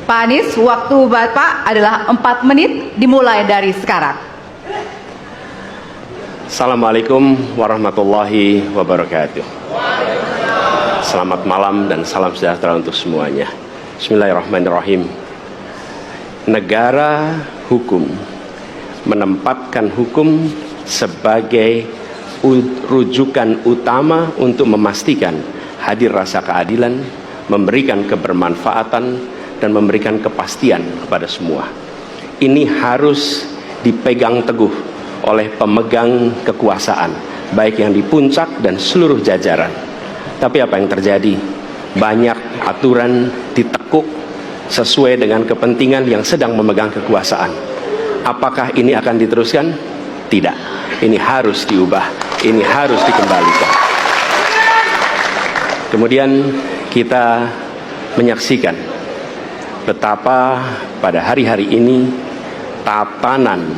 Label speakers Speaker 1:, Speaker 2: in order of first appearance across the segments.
Speaker 1: Pak Anies, waktu Bapak adalah 4 menit dimulai dari sekarang.
Speaker 2: Assalamualaikum warahmatullahi wabarakatuh. Selamat malam dan salam sejahtera untuk semuanya. Bismillahirrahmanirrahim. Negara hukum menempatkan hukum sebagai rujukan utama untuk memastikan hadir rasa keadilan, memberikan kebermanfaatan, dan memberikan kepastian kepada semua. Ini harus dipegang teguh oleh pemegang kekuasaan, baik yang di puncak dan seluruh jajaran. Tapi apa yang terjadi? Banyak aturan ditekuk sesuai dengan kepentingan yang sedang memegang kekuasaan. Apakah ini akan diteruskan? Tidak. Ini harus diubah. Ini harus dikembalikan. Kemudian kita menyaksikan betapa pada hari-hari ini tatanan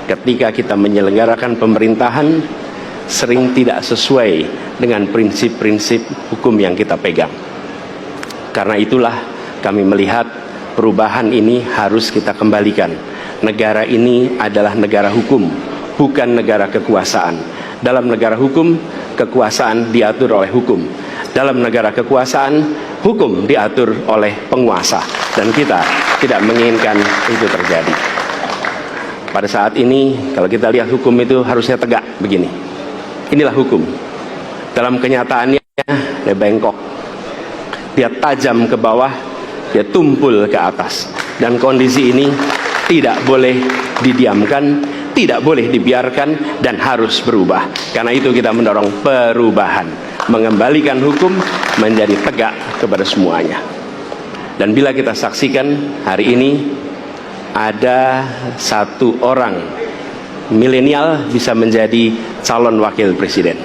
Speaker 2: ketika kita menyelenggarakan pemerintahan sering tidak sesuai dengan prinsip-prinsip hukum yang kita pegang. Karena itulah kami melihat perubahan ini harus kita kembalikan. Negara ini adalah negara hukum, bukan negara kekuasaan. Dalam negara hukum, kekuasaan diatur oleh hukum. Dalam negara kekuasaan, hukum diatur oleh penguasa. Dan kita tidak menginginkan itu terjadi. Pada saat ini, kalau kita lihat hukum itu harusnya tegak begini. Inilah hukum. Dalam kenyataannya, dia bengkok. Dia tajam ke bawah, dia tumpul ke atas. Dan kondisi ini tidak boleh didiamkan, tidak boleh dibiarkan, dan harus berubah. Karena itu kita mendorong perubahan, mengembalikan hukum menjadi tegak kepada semuanya. Dan bila kita saksikan hari ini ada satu orang milenial bisa menjadi calon wakil presiden,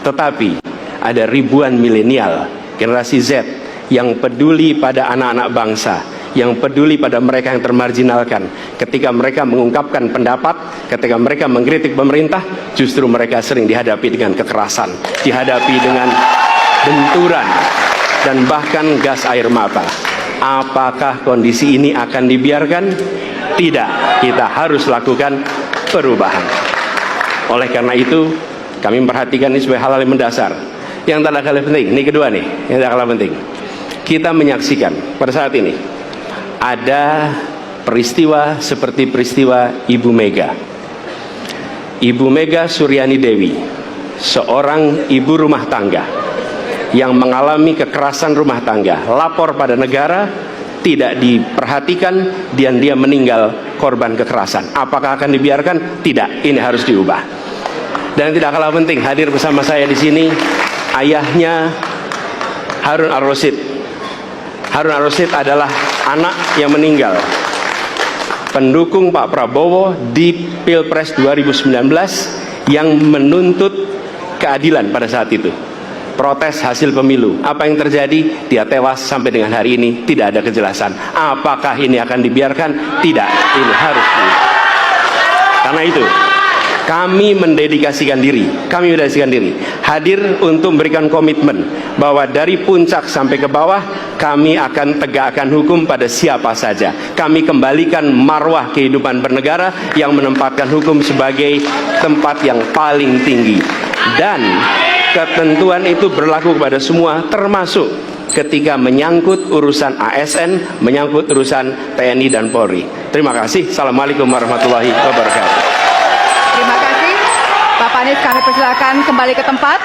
Speaker 2: tetapi ada ribuan milenial generasi Z yang peduli pada anak-anak bangsa, yang peduli pada mereka yang termarginalkan. Ketika mereka mengungkapkan pendapat, ketika mereka mengkritik pemerintah, justru mereka sering dihadapi dengan kekerasan, dihadapi dengan benturan, dan bahkan gas air mata. Apakah kondisi ini akan dibiarkan? Tidak. Kita harus lakukan perubahan. Oleh karena itu, kami memperhatikan ini sebagai hal yang mendasar. Yang tak kalah penting, ini kedua nih, yang tak kalah penting. Kita menyaksikan pada saat ini ada peristiwa seperti peristiwa Ibu Mega. Ibu Mega Suryani Dewi, seorang ibu rumah tangga yang mengalami kekerasan rumah tangga, lapor pada negara, tidak diperhatikan, dan dia meninggal korban kekerasan. Apakah akan dibiarkan? Tidak. Ini harus diubah. Dan tidak kalah penting, hadir bersama saya di sini ayahnya Harun Ar-Rasyid. Harun Ar-Rasyid adalah anak yang meninggal, pendukung Pak Prabowo di Pilpres 2019 yang menuntut keadilan pada saat itu. Protes hasil pemilu. Apa yang terjadi? Dia tewas. Sampai dengan hari ini tidak ada kejelasan. Apakah ini akan dibiarkan? Tidak. Ini harus diubah. Karena itu kami mendedikasikan diri, hadir untuk memberikan komitmen bahwa dari puncak sampai ke bawah kami akan tegakkan hukum pada siapa saja. Kami kembalikan marwah kehidupan bernegara yang menempatkan hukum sebagai tempat yang paling tinggi. Dan ketentuan itu berlaku kepada semua, termasuk ketika menyangkut urusan ASN, menyangkut urusan TNI dan Polri. Terima kasih. Assalamualaikum warahmatullahi wabarakatuh.
Speaker 1: Terima kasih. Bapak Anies, kami persilakan kembali ke tempat.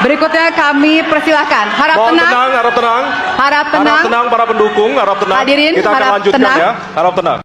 Speaker 1: Berikutnya kami persilakan. Harap tenang.
Speaker 3: Harap tenang.
Speaker 1: Harap tenang.
Speaker 3: Harap tenang para pendukung, harap tenang.
Speaker 1: Hadirin,
Speaker 3: kita akan
Speaker 1: harap
Speaker 3: lanjutkan
Speaker 1: tenang.
Speaker 3: ya. Harap tenang.